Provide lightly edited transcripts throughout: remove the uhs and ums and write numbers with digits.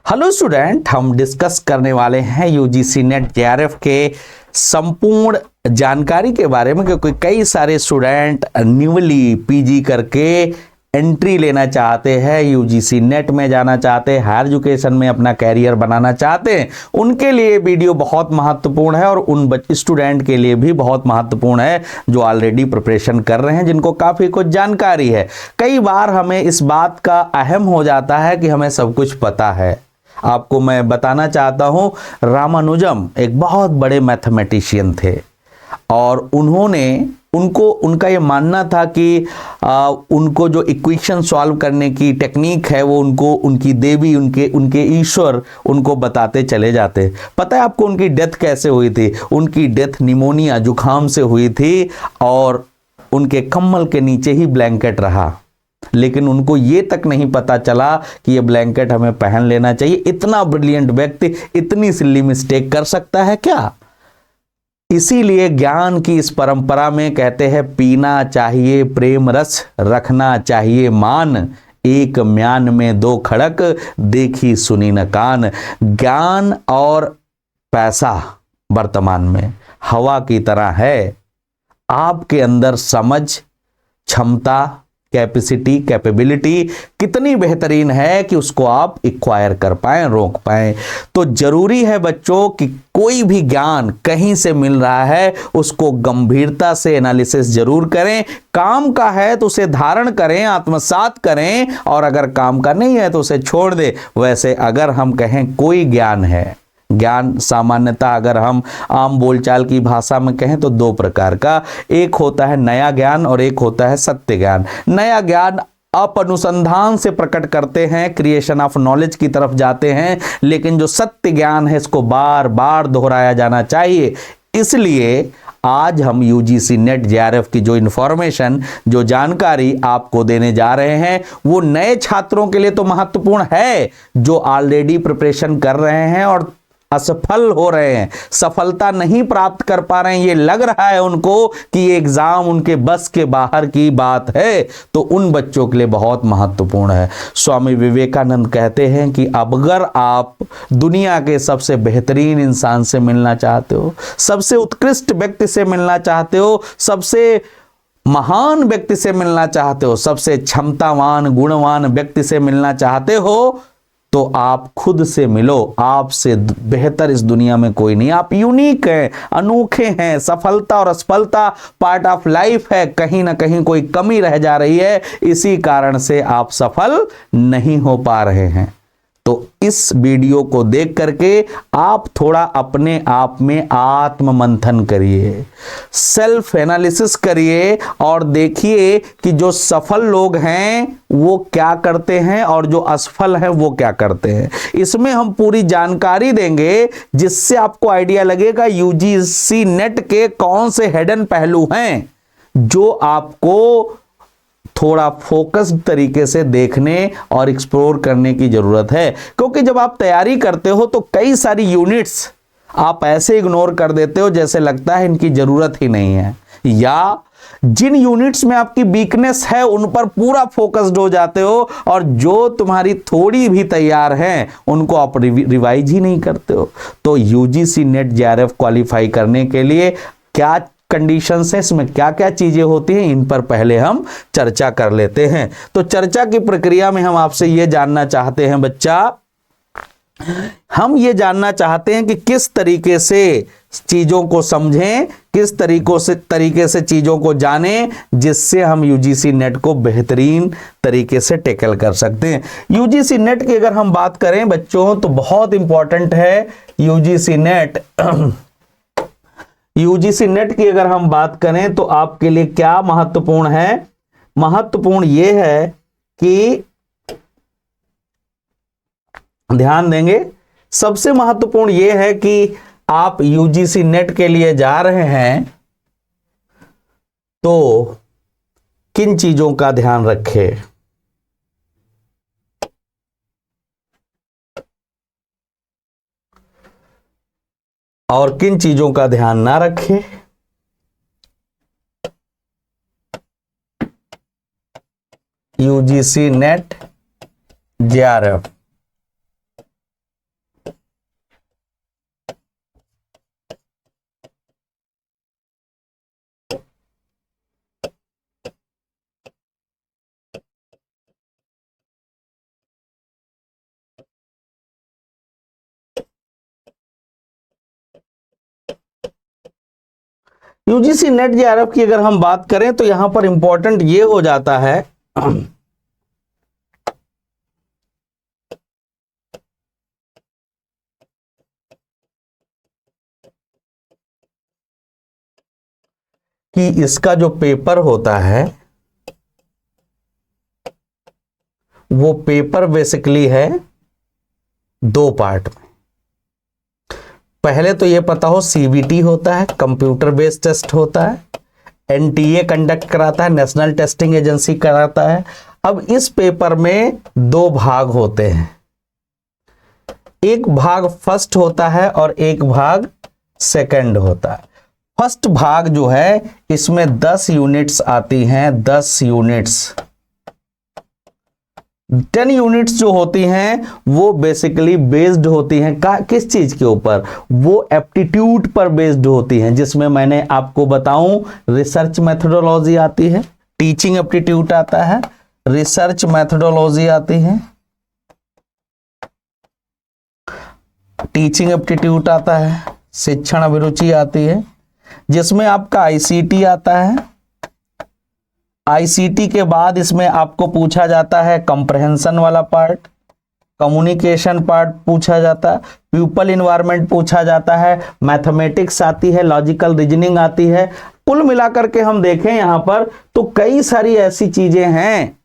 Hello student, हम discuss करने वाले हैं यूजीसी नेट जेआरएफ के संपूर्ण जानकारी के बारे में, क्योंकि कई सारे स्टूडेंट न्यूली पीजी करके एंट्री लेना चाहते हैं, यूजीसी नेट में जाना चाहते हैं, हायर एजुकेशन में अपना कैरियर बनाना चाहते हैं। उनके लिए वीडियो बहुत महत्वपूर्ण है और उन स्टूडेंट के लिए भी बहुत महत्वपूर्ण है जो ऑलरेडी प्रिपरेशन कर रहे हैं, जिनको काफ़ी कुछ जानकारी है। कई बार हमें इस बात का अहम हो जाता है कि हमें सब कुछ पता है। आपको मैं बताना चाहता हूं, रामानुजम एक बहुत बड़े मैथमेटिशियन थे और उनका ये मानना था कि उनको जो इक्वेशन सॉल्व करने की टेक्निक है वो उनकी देवी, उनके ईश्वर उनको बताते चले जाते। पता है आपको उनकी डेथ कैसे हुई थी? उनकी डेथ निमोनिया, जुखाम से हुई थी और उनके कम्बल के नीचे ही ब्लैंकेट रहा, लेकिन उनको ये तक नहीं पता चला कि ये ब्लैंकेट हमें पहन लेना चाहिए। इतना ब्रिलियंट व्यक्ति इतनी सिल्ली मिस्टेक कर सकता है क्या? इसीलिए ज्ञान की इस परंपरा में कहते हैं, पीना चाहिए प्रेम रस, रखना चाहिए मान, एक म्यान में दो खड़क, देखी सुनी न कान। ज्ञान और पैसा वर्तमान में हवा की तरह है। आपके अंदर समझ, क्षमता, कैपेबिलिटी कितनी बेहतरीन है कि उसको आप एक्वायर कर पाएं, रोक पाएं। तो जरूरी है बच्चों कि कोई भी ज्ञान कहीं से मिल रहा है उसको गंभीरता से एनालिसिस जरूर करें। काम का है तो उसे धारण करें, आत्मसात करें, और अगर काम का नहीं है तो उसे छोड़ दे। वैसे अगर हम कहें कोई ज्ञान है, ज्ञान सामान्यतः अगर हम आम बोलचाल की भाषा में कहें तो दो प्रकार का, एक होता है नया ज्ञान और एक होता है सत्य ज्ञान। नया ज्ञान आप अनुसंधान से प्रकट करते हैं, क्रिएशन ऑफ नॉलेज की तरफ जाते हैं, लेकिन जो सत्य ज्ञान है इसको बार बार दोहराया जाना चाहिए। इसलिए आज हम यूजीसी नेट जेआरएफ की जो इंफॉर्मेशन, जो जानकारी आपको देने जा रहे हैं, वो नए छात्रों के लिए तो महत्वपूर्ण है जो ऑलरेडी प्रिपरेशन कर रहे हैं और असफल हो रहे हैं, सफलता नहीं प्राप्त कर पा रहे हैं, ये लग रहा है उनको कि ये एग्जाम उनके बस के बाहर की बात है, तो उन बच्चों के लिए बहुत महत्वपूर्ण है। स्वामी विवेकानंद कहते हैं कि अब अगर आप दुनिया के सबसे बेहतरीन इंसान से मिलना चाहते हो, सबसे उत्कृष्ट व्यक्ति से मिलना चाहते हो, सबसे महान व्यक्ति से मिलना चाहते हो, सबसे क्षमतावान गुणवान व्यक्ति से मिलना चाहते हो, तो आप खुद से मिलो। आपसे बेहतर इस दुनिया में कोई नहीं। आप यूनिक हैं, अनोखे हैं। सफलता और असफलता पार्ट ऑफ लाइफ है, कहीं ना कहीं कोई कमी रह जा रही है, इसी कारण से आप सफल नहीं हो पा रहे हैं। तो इस वीडियो को देख करके आप थोड़ा अपने आप में आत्म मंथन करिए, सेल्फ एनालिसिस करिए और देखिए कि जो सफल लोग हैं वो क्या करते हैं और जो असफल हैं वो क्या करते हैं। इसमें हम पूरी जानकारी देंगे जिससे आपको आइडिया लगेगा यूजीसी नेट के कौन से हिडन पहलू हैं जो आपको थोड़ा फोकस्ड तरीके से देखने और एक्सप्लोर करने की जरूरत है। क्योंकि जब आप तैयारी करते हो तो कई सारी यूनिट्स आप ऐसे इग्नोर कर देते हो जैसे लगता है इनकी जरूरत ही नहीं है, या जिन यूनिट्स में आपकी वीकनेस है उन पर पूरा फोकस्ड हो जाते हो और जो तुम्हारी थोड़ी भी तैयार हैं उनको आप रिवाइज ही नहीं करते हो। तो यूजीसी नेट जेआरएफ क्वालिफाई करने के लिए क्या कंडीशंस है, इसमें क्या क्या चीजें होती हैं, इन पर पहले हम चर्चा कर लेते हैं। तो चर्चा की प्रक्रिया में हम आपसे यह जानना चाहते हैं बच्चा, हम ये जानना चाहते हैं कि किस तरीके से चीजों को समझें, किस तरीके से चीजों को जानें जिससे हम यूजीसी नेट को बेहतरीन तरीके से टैकल कर सकते हैं। यूजीसी नेट की अगर हम बात करें बच्चों तो बहुत इंपॉर्टेंट है यूजीसी नेट। यूजीसी नेट की अगर हम बात करें तो आपके लिए क्या महत्वपूर्ण है? महत्वपूर्ण यह है कि ध्यान देंगे, सबसे महत्वपूर्ण यह है कि आप यूजीसी नेट के लिए जा रहे हैं तो किन चीजों का ध्यान रखें। और किन चीजों का ध्यान ना रखें। UGC net JRF UGC net JRF की अगर हम बात करें तो यहां पर इंपॉर्टेंट ये हो जाता है कि इसका जो पेपर होता है वो पेपर बेसिकली है 2 पार्ट में। पहले तो ये पता हो सीबीटी होता है, कंप्यूटर बेस्ड टेस्ट होता है, एनटीए कंडक्ट कराता है, नेशनल टेस्टिंग एजेंसी कराता है। अब इस पेपर में 2 भाग होते हैं, एक भाग फर्स्ट होता है और एक भाग सेकंड होता है। फर्स्ट भाग जो है इसमें 10 यूनिट्स आती हैं, 10 यूनिट्स 10 यूनिट्स जो होती हैं वो बेसिकली बेस्ड होती हैं किस चीज के ऊपर, वो एप्टीट्यूड पर बेस्ड होती हैं, जिसमें मैंने आपको बताऊं रिसर्च मेथोडोलॉजी आती है, टीचिंग एप्टीट्यूड आता है, रिसर्च मेथोडोलॉजी आती है, टीचिंग एप्टीट्यूड आता है, शिक्षण अभिरुचि आती है, जिसमें आपका आईसीटी आता है। आईसीटी के बाद इसमें आपको पूछा जाता है कंप्रहेंशन वाला पार्ट, कम्युनिकेशन पार्ट पूछा जाता है, पीपल इन्वायरमेंट पूछा जाता है, मैथमेटिक्स आती है, लॉजिकल रीजनिंग आती है। कुल मिलाकर के हम देखें यहां पर तो कई सारी ऐसी चीजें हैं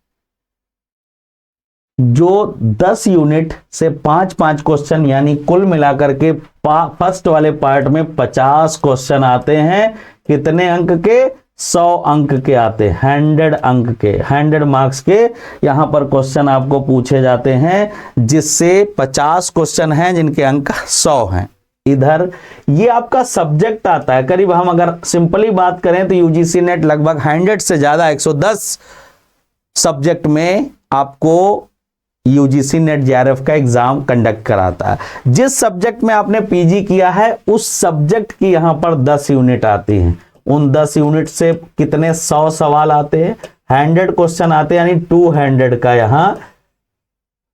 जो 10 यूनिट से 5-5 क्वेश्चन, यानी कुल मिलाकर के फर्स्ट वाले पार्ट में 50 क्वेश्चन आते हैं। कितने अंक के? 100 अंक के आते हैं, 100 अंक के, 100 मार्क्स के यहां पर क्वेश्चन आपको पूछे जाते हैं, जिससे 50 क्वेश्चन हैं जिनके अंक 100 हैं। इधर ये आपका सब्जेक्ट आता है, करीब हम अगर सिंपली बात करें तो यूजीसी नेट लगभग 100 से ज्यादा 110 सब्जेक्ट में आपको यूजीसी नेट जेआरएफ का एग्जाम कंडक्ट कराता है। जिस सब्जेक्ट में आपने पीजी किया है उस सब्जेक्ट की यहां पर 10 यूनिट आती हैं। उन 10 यूनिट से कितने 100 सवाल आते हैं, 100 क्वेश्चन आते हैं, यानी 200 का यहां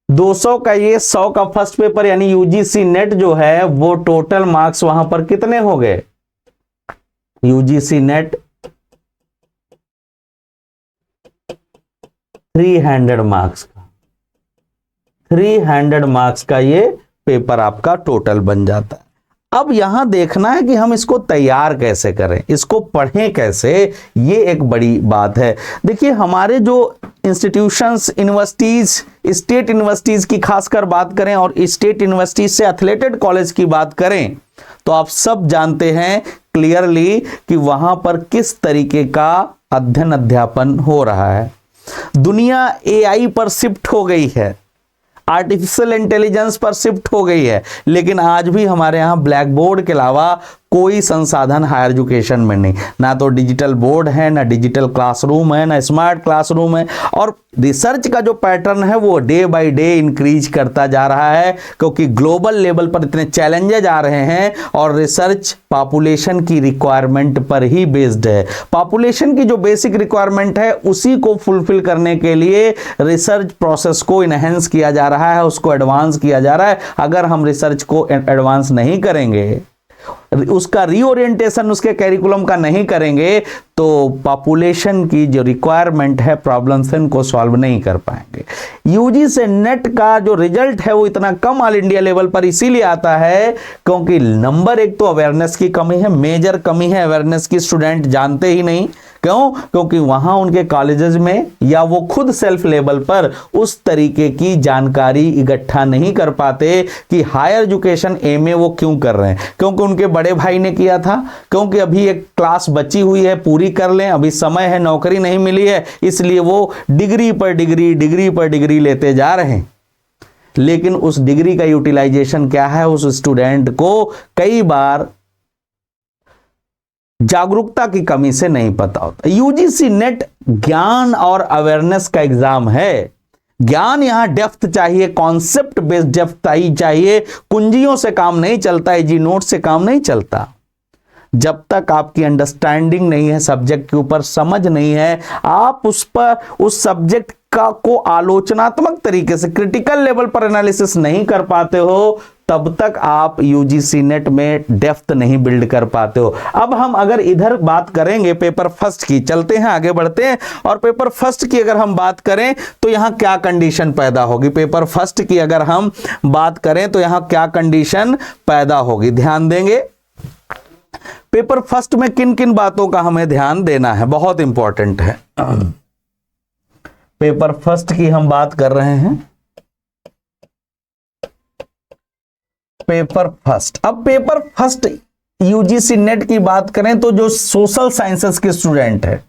200 का ये 100 का फर्स्ट पेपर, यानी यूजीसी नेट जो है वो टोटल मार्क्स वहां पर कितने हो गए? यूजीसी नेट 300 मार्क्स का, 300 मार्क्स का ये पेपर आपका टोटल बन जाता है। अब यहां देखना है कि हम इसको तैयार कैसे करें, इसको पढ़ें कैसे, ये एक बड़ी बात है। देखिए हमारे जो इंस्टीट्यूशंस, यूनिवर्सिटीज, स्टेट यूनिवर्सिटीज की खासकर बात करें और स्टेट यूनिवर्सिटीज से एफिलिएटेड कॉलेज की बात करें तो आप सब जानते हैं क्लियरली कि वहां पर किस तरीके का अध्ययन अध्यापन हो रहा है। दुनिया एआई पर शिफ्ट हो गई है, आर्टिफिशियल इंटेलिजेंस पर शिफ्ट हो गई है, लेकिन आज भी हमारे यहां ब्लैक बोर्ड के अलावा कोई संसाधन हायर एजुकेशन में नहीं, ना तो डिजिटल बोर्ड है, ना डिजिटल क्लासरूम है, ना स्मार्ट क्लासरूम है। और रिसर्च का जो पैटर्न है वो डे बाय डे इंक्रीज करता जा रहा है, क्योंकि ग्लोबल लेवल पर इतने चैलेंजेस आ रहे हैं और रिसर्च पॉपुलेशन की रिक्वायरमेंट पर ही बेस्ड है। पॉपुलेशन की जो बेसिक रिक्वायरमेंट है उसी को फुलफिल करने के लिए रिसर्च प्रोसेस को इनहेंस किया जा रहा है, उसको एडवांस किया जा रहा है। अगर हम रिसर्च को एडवांस नहीं करेंगे, उसका रीओरिएंटेशन उसके कैरिकुलम का नहीं करेंगे, तो पॉपुलेशन की जो रिक्वायरमेंट है प्रॉब्लम्स इनको सॉल्व नहीं कर पाएंगे। यूजीसी नेट का जो रिजल्ट है वो इतना कम ऑल इंडिया लेवल पर इसीलिए आता है क्योंकि नंबर एक तो अवेयरनेस की कमी है, मेजर कमी है अवेयरनेस की, स्टूडेंट जानते ही नहीं। क्यों? क्योंकि वहां उनके कॉलेजेस में या वो खुद सेल्फ लेवल पर उस तरीके की जानकारी इकट्ठा नहीं कर पाते कि हायर एजुकेशन एमए वो क्यों कर रहे हैं, क्योंकि उनके बड़े भाई ने किया था, क्योंकि अभी एक क्लास बची हुई है पूरी कर लें, अभी समय है, नौकरी नहीं मिली है, इसलिए वो डिग्री पर डिग्री, डिग्री पर डिग्री लेते जा रहे हैं। लेकिन उस डिग्री का यूटिलाइजेशन क्या है, उस स्टूडेंट को कई बार जागरूकता की कमी से नहीं पता होता। यूजीसी नेट ज्ञान और अवेयरनेस का एग्जाम है। ज्ञान यहां डेप्थ चाहिए, कॉन्सेप्ट बेस्ड डेप्थ चाहिए, कुंजियों से काम नहीं चलता, इजी नोट से काम नहीं चलता। जब तक आपकी अंडरस्टैंडिंग नहीं है सब्जेक्ट के ऊपर, समझ नहीं है, आप उस पर उस सब्जेक्ट को आलोचनात्मक तरीके से क्रिटिकल लेवल पर एनालिसिस नहीं कर पाते हो, तब तक आप यूजीसी नेट में डेप्थ नहीं बिल्ड कर पाते हो। अब हम अगर इधर बात करेंगे पेपर फर्स्ट की, चलते हैं आगे बढ़ते हैं, और पेपर फर्स्ट की अगर हम बात करें तो यहां क्या कंडीशन पैदा होगी, पेपर फर्स्ट की अगर हम बात करें तो यहां क्या कंडीशन पैदा होगी, ध्यान देंगे। पेपर फर्स्ट में किन किन बातों का हमें ध्यान देना है, बहुत इंपॉर्टेंट है। पेपर फर्स्ट की हम बात कर रहे हैं, पेपर फर्स्ट। अब पेपर फर्स्ट यूजीसी नेट की बात करें तो जो सोशल साइंसेस के स्टूडेंट है,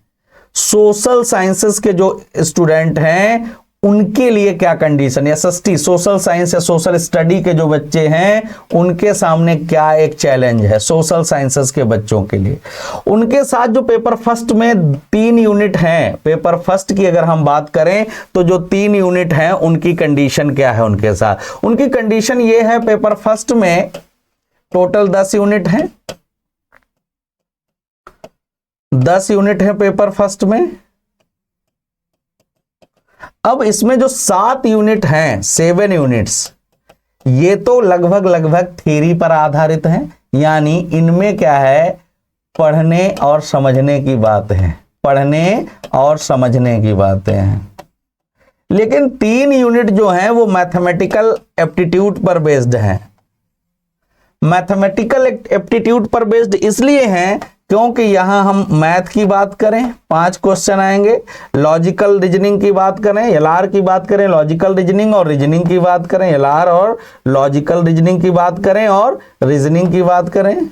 सोशल साइंसेस के जो स्टूडेंट हैं उनके लिए क्या कंडीशन, एसएसटी सोशल साइंस या सोशल स्टडी के जो बच्चे हैं उनके सामने क्या एक चैलेंज है सोशल साइंसेस के बच्चों के लिए। उनके साथ जो पेपर फर्स्ट में 3 यूनिट हैं, पेपर फर्स्ट की अगर हम बात करें तो जो 3 यूनिट हैं उनकी कंडीशन क्या है उनके साथ, उनकी कंडीशन ये है, पेपर फर्स्ट में टोटल 10 यूनिट हैं, 10 यूनिट है पेपर फर्स्ट में। अब इसमें जो 7 यूनिट हैं, 7 यूनिट्स, ये तो लगभग थ्योरी पर आधारित हैं, यानी इनमें क्या है, पढ़ने और समझने की बात है, पढ़ने और समझने की बातें हैं। लेकिन 3 यूनिट जो हैं वो मैथमेटिकल एप्टीट्यूड पर बेस्ड हैं। मैथमेटिकल एप्टीट्यूड पर बेस्ड इसलिए हैं क्योंकि यहां हम मैथ की बात करें 5 क्वेश्चन आएंगे, लॉजिकल रीजनिंग की बात करें, एलआर की बात करें, लॉजिकल रीजनिंग और रीजनिंग की बात करें, एलआर और लॉजिकल रीजनिंग की बात करें और रीजनिंग की बात करें।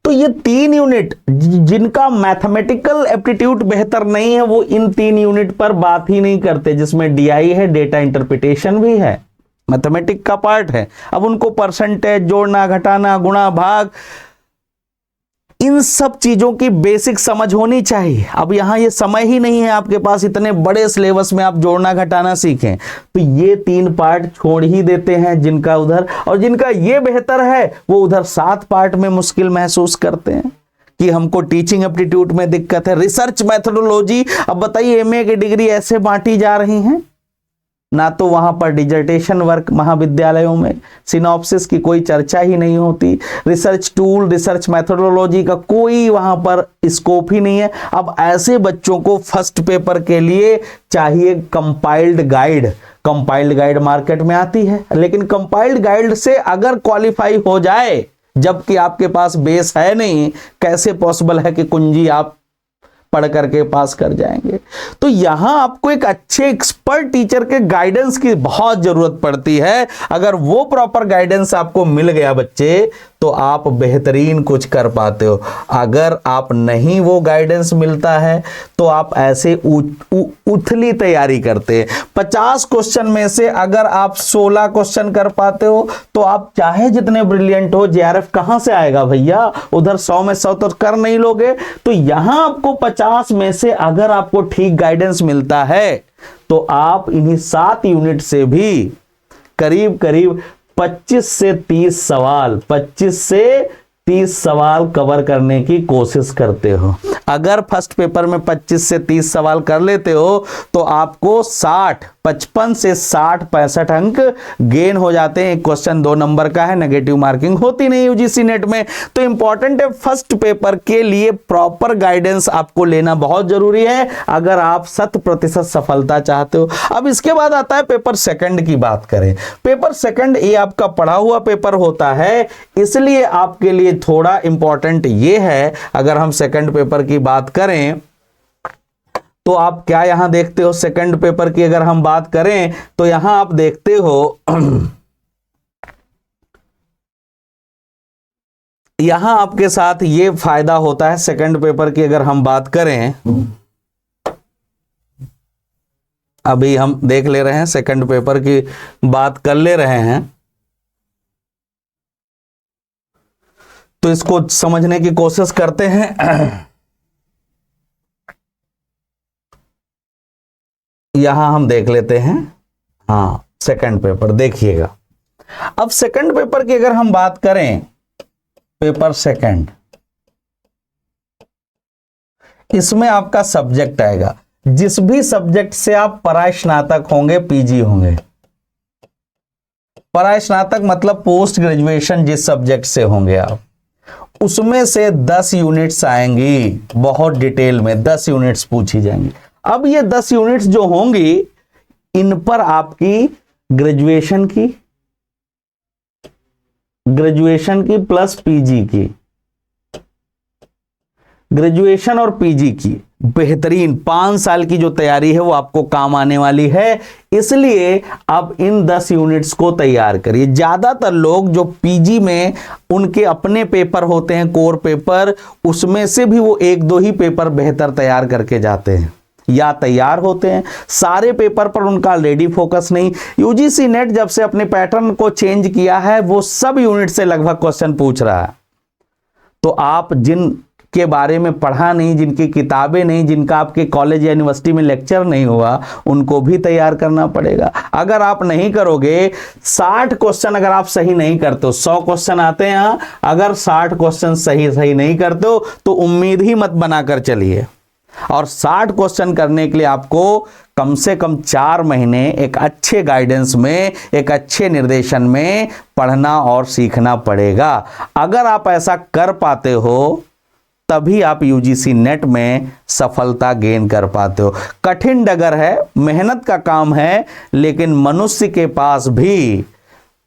तो ये 3 यूनिट जिनका मैथमेटिकल एप्टीट्यूड बेहतर नहीं है वो इन 3 यूनिट पर बात ही नहीं करते, जिसमें डीआई है, डेटा इंटरप्रिटेशन भी है, मैथमेटिक का पार्ट है। अब उनको परसेंटेज, जोड़ना, घटाना, गुणा, भाग, इन सब चीजों की बेसिक समझ होनी चाहिए। अब यहां ये समय ही नहीं है आपके पास इतने बड़े सिलेबस में आप जोड़ना घटाना सीखें, तो ये 3 पार्ट छोड़ ही देते हैं जिनका उधर, और जिनका ये बेहतर है वो उधर 7 पार्ट में मुश्किल महसूस करते हैं कि हमको टीचिंग एप्टीट्यूड में दिक्कत है। रिसर्च मैथोडोलॉजी, अब बताइए एमए की डिग्री ऐसे बांटी जा रही हैं, ना तो वहां पर डिजर्टेशन वर्क महाविद्यालयों में सिनॉप्सिस की कोई चर्चा ही नहीं होती, रिसर्च टूल, रिसर्च मेथोडोलॉजी का कोई वहां पर स्कोप ही नहीं है। अब ऐसे बच्चों को फर्स्ट पेपर के लिए चाहिए compiled guide. Compiled guide market में आती है, लेकिन कंपाइल्ड गाइड से अगर क्वालिफाई हो जाए, जबकि आपके पास बेस है नहीं, कैसे पॉसिबल है कि कुंजी आप पढ़ करके पास कर जाएंगे। तो यहां आपको एक अच्छे एक्सपर्ट टीचर के गाइडेंस की बहुत जरूरत पड़ती है। अगर वो प्रॉपर गाइडेंस आपको मिल गया बच्चे, तो आप बेहतरीन कुछ कर पाते हो। अगर आप नहीं वो गाइडेंस मिलता है तो आप ऐसे उथली तैयारी करते हैं। 50 क्वेश्चन में से अगर आप 16 क्वेश्चन कर पाते हो तो आप चाहे जितने ब्रिलियंट हो, जेआरएफ कहां से आएगा भैया, उधर 100 में 100 तो कर नहीं लोगे। तो यहां आपको 50 में से अगर आपको ठीक गाइडेंस मिलता है तो आप इन्हीं 7 यूनिट से भी करीब करीब 25 से 30 सवाल, 25 से 30 सवाल कवर करने की कोशिश करते हो। अगर फर्स्ट पेपर में 25 से 30 सवाल कर लेते हो तो आपको 55 से 65 अंक गेन हो जाते हैं। एक क्वेश्चन 2 नंबर का है, नेगेटिव मार्किंग होती नहीं यूजीसी नेट में। तो इंपॉर्टेंट है, फर्स्ट पेपर के लिए प्रॉपर गाइडेंस आपको लेना बहुत जरूरी है अगर आप 100% सफलता चाहते हो। अब इसके बाद आता है पेपर सेकंड की बात करें। पेपर सेकंड ये आपका पढ़ा हुआ पेपर होता है, इसलिए आपके लिए थोड़ा इंपॉर्टेंट ये है। अगर हम सेकंड पेपर की बात करें तो आप क्या यहां देखते हो, सेकंड पेपर की अगर हम बात करें तो यहां आप देखते हो यहां आपके साथ ये फायदा होता है सेकंड पेपर की अगर हम बात करें। अभी हम देख ले रहे हैं, सेकंड पेपर की बात कर ले रहे हैं, तो इसको समझने की कोशिश करते हैं। यहां हम देख लेते हैं, हाँ सेकंड पेपर देखिएगा। अब सेकंड पेपर की अगर हम बात करें, पेपर सेकंड, इसमें आपका सब्जेक्ट आएगा, जिस भी सब्जेक्ट से आप परास्नातक होंगे, पीजी होंगे, परास्नातक मतलब पोस्ट ग्रेजुएशन जिस सब्जेक्ट से होंगे आप, उसमें से 10 यूनिट्स आएंगी, बहुत डिटेल में 10 यूनिट्स पूछी जाएंगी। अब ये 10 यूनिट्स जो होंगी, इन पर आपकी ग्रेजुएशन की प्लस पीजी की, ग्रेजुएशन और पीजी की बेहतरीन 5 साल की जो तैयारी है वो आपको काम आने वाली है। इसलिए अब इन 10 यूनिट्स को तैयार करिए। ज्यादातर लोग जो पीजी में उनके अपने पेपर होते हैं, कोर पेपर, उसमें से भी वो 1-2 ही पेपर बेहतर तैयार करके जाते हैं या तैयार होते हैं। सारे पेपर पर उनका ऑलरेडी फोकस नहीं। यूजीसी नेट जब से अपने पैटर्न को चेंज किया है, वो सब यूनिट से लगभग क्वेश्चन पूछ रहा है। तो आप जिन के बारे में पढ़ा नहीं, जिनकी किताबें नहीं, जिनका आपके कॉलेज या यूनिवर्सिटी में लेक्चर नहीं हुआ, उनको भी तैयार करना पड़ेगा। अगर आप नहीं करोगे, 60 क्वेश्चन अगर आप सही नहीं करते हो, 100 क्वेश्चन आते हैं यहां, अगर 60 क्वेश्चन सही नहीं करते हो तो उम्मीद ही मत बनाकर चलिए। और 60 क्वेश्चन करने के लिए आपको कम से कम 4 महीने एक अच्छे गाइडेंस में, एक अच्छे निर्देशन में पढ़ना और सीखना पड़ेगा। अगर आप ऐसा कर पाते हो, तभी आप यूजीसी नेट में सफलता गेन कर पाते हो। कठिन डगर है, मेहनत का काम है, लेकिन मनुष्य के पास भी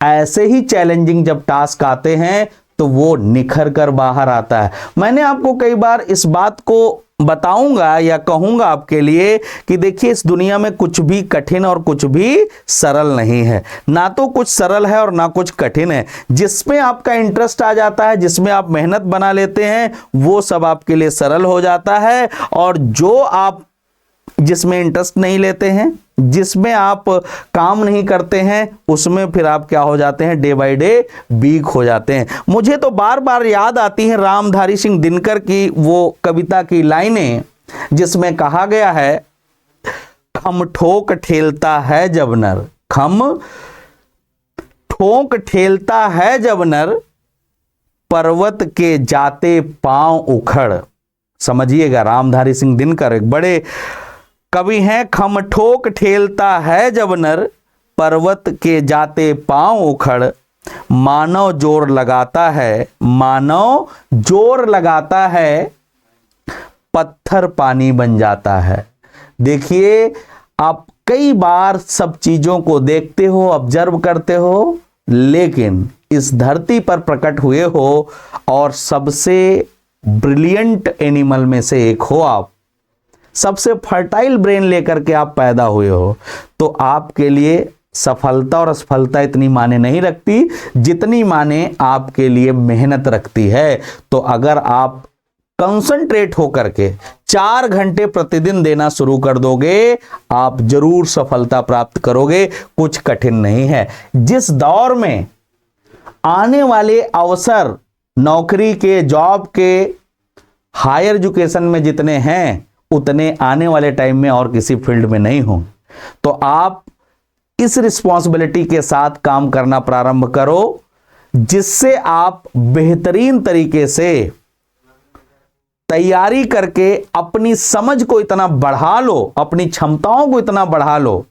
ऐसे ही चैलेंजिंग जब टास्क आते हैं तो वो निखर कर बाहर आता है। मैंने आपको कई बार इस बात को बताऊंगा या कहूंगा आपके लिए कि देखिए, इस दुनिया में कुछ भी कठिन और कुछ भी सरल नहीं है। ना तो कुछ सरल है और ना कुछ कठिन है। जिसमें आपका इंटरेस्ट आ जाता है, जिसमें आप मेहनत बना लेते हैं, वो सब आपके लिए सरल हो जाता है। और जो आप जिसमें इंटरेस्ट नहीं लेते हैं, जिसमें आप काम नहीं करते हैं, उसमें फिर आप क्या हो जाते हैं, डे बाय डे वीक हो जाते हैं। मुझे तो बार बार याद आती है रामधारी सिंह दिनकर की वो कविता की लाइनें, जिसमें कहा गया है, खम ठोक ठेलता है जब नर, खम ठोक ठेलता है जब नर, पर्वत के जाते पांव उखड़। समझिएगा, रामधारी सिंह दिनकर एक बड़े कवि हैं। खम ठोक ठेलता है जब नर, पर्वत के जाते पांव उखड़, मानव जोर लगाता है, मानव जोर लगाता है, पत्थर पानी बन जाता है। देखिए, आप कई बार सब चीजों को देखते हो, ऑब्जर्व करते हो, लेकिन इस धरती पर प्रकट हुए हो और सबसे ब्रिलियंट एनिमल में से एक हो आप, सबसे फर्टाइल ब्रेन लेकर के आप पैदा हुए हो, तो आपके लिए सफलता और असफलता इतनी माने नहीं रखती जितनी माने आपके लिए मेहनत रखती है। तो अगर आप कंसंट्रेट होकर के 4 घंटे प्रतिदिन देना शुरू कर दोगे, आप जरूर सफलता प्राप्त करोगे। कुछ कठिन नहीं है। जिस दौर में आने वाले अवसर नौकरी के, जॉब के, हायर एजुकेशन में जितने हैं, उतने आने वाले टाइम में और किसी फील्ड में नहीं हो। तो आप इस रिस्पॉन्सिबिलिटी के साथ काम करना प्रारंभ करो, जिससे आप बेहतरीन तरीके से तैयारी करके अपनी समझ को इतना बढ़ा लो, अपनी क्षमताओं को इतना बढ़ा लो,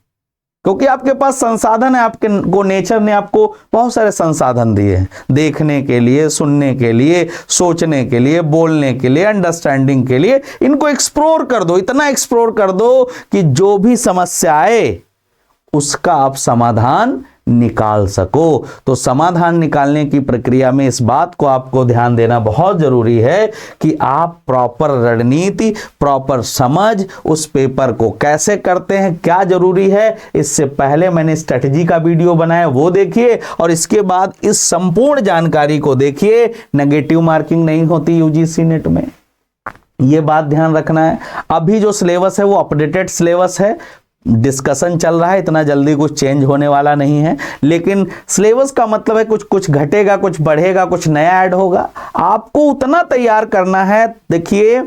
क्योंकि आपके पास संसाधन है। आपके को नेचर ने आपको बहुत सारे संसाधन दिए हैं, देखने के लिए, सुनने के लिए, सोचने के लिए, बोलने के लिए, अंडरस्टैंडिंग के लिए। इनको एक्सप्लोर कर दो, इतना एक्सप्लोर कर दो कि जो भी समस्या आए उसका आप समाधान निकाल सको। तो समाधान निकालने की प्रक्रिया में इस बात को आपको ध्यान देना बहुत जरूरी है कि आप प्रॉपर रणनीति, प्रॉपर समझ, उस पेपर को कैसे करते हैं, क्या जरूरी है। इससे पहले मैंने स्ट्रेटजी का वीडियो बनाया, वो देखिए, और इसके बाद इस संपूर्ण जानकारी को देखिए। नेगेटिव मार्किंग नहीं होती यूजीसी नेट में, ये बात ध्यान रखना है। अभी जो सिलेबस है वो अपडेटेड सिलेबस है, डिस्कशन चल रहा है, इतना जल्दी कुछ चेंज होने वाला नहीं है। लेकिन सिलेबस का मतलब है कुछ घटेगा, कुछ बढ़ेगा, कुछ नया ऐड होगा। आपको उतना तैयार करना है। देखिए,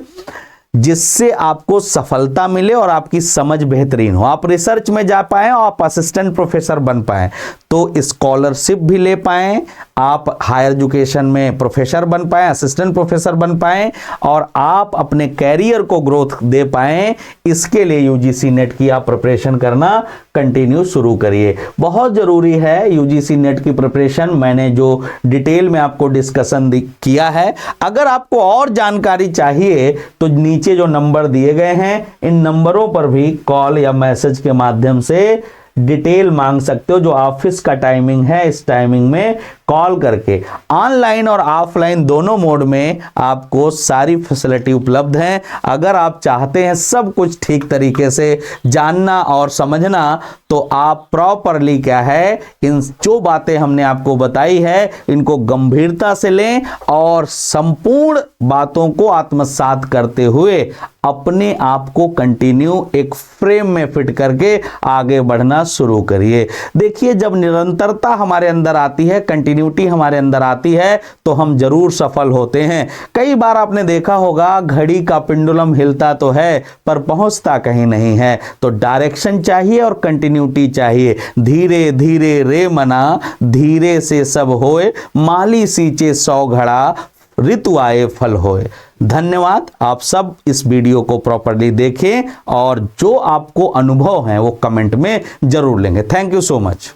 जिससे आपको सफलता मिले और आपकी समझ बेहतरीन हो, आप रिसर्च में जा पाए और आप असिस्टेंट प्रोफेसर बन पाए, तो स्कॉलरशिप भी ले पाए, आप हायर एजुकेशन में प्रोफेसर बन पाए, असिस्टेंट प्रोफेसर बन पाए और आप अपने कैरियर को ग्रोथ दे पाए। इसके लिए यूजीसी नेट की आप प्रिपरेशन करना कंटिन्यू शुरू करिए। बहुत जरूरी है यूजीसी नेट की प्रिपरेशन। मैंने जो डिटेल में आपको डिस्कशन किया है, अगर आपको और जानकारी चाहिए तो नीचे जो नंबर दिए गए हैं इन नंबरों पर भी कॉल या मैसेज के माध्यम से डिटेल मांग सकते हो। जो ऑफिस का टाइमिंग है, इस टाइमिंग में कॉल करके ऑनलाइन और ऑफलाइन दोनों मोड में आपको सारी फैसिलिटी उपलब्ध है। अगर आप चाहते हैं सब कुछ ठीक तरीके से जानना और समझना तो आप प्रॉपरली क्या है, इन जो बातें हमने आपको बताई है इनको गंभीरता से लें और संपूर्ण बातों को आत्मसात करते हुए अपने आप को कंटिन्यू एक फ्रेम में फिट करके आगे बढ़ना शुरू करिए। देखिए, जब निरंतरता हमारे अंदर आती है, कंटिन्यूटी हमारे अंदर आती है तो हम जरूर सफल होते हैं। कई बार आपने देखा होगा घड़ी का पेंडुलम हिलता तो है पर पहुंचता कहीं नहीं है। तो डायरेक्शन चाहिए और कंटिन्यूटी चाहिए। धीरे धीरे रे मना धीरे से सब होए, माली सींचे 100 घड़ा ऋतु आए फल होए। धन्यवाद। आप सब इस वीडियो को प्रॉपर्ली देखें और जो आपको अनुभव है वो कमेंट में जरूर लेंगे। Thank you so much.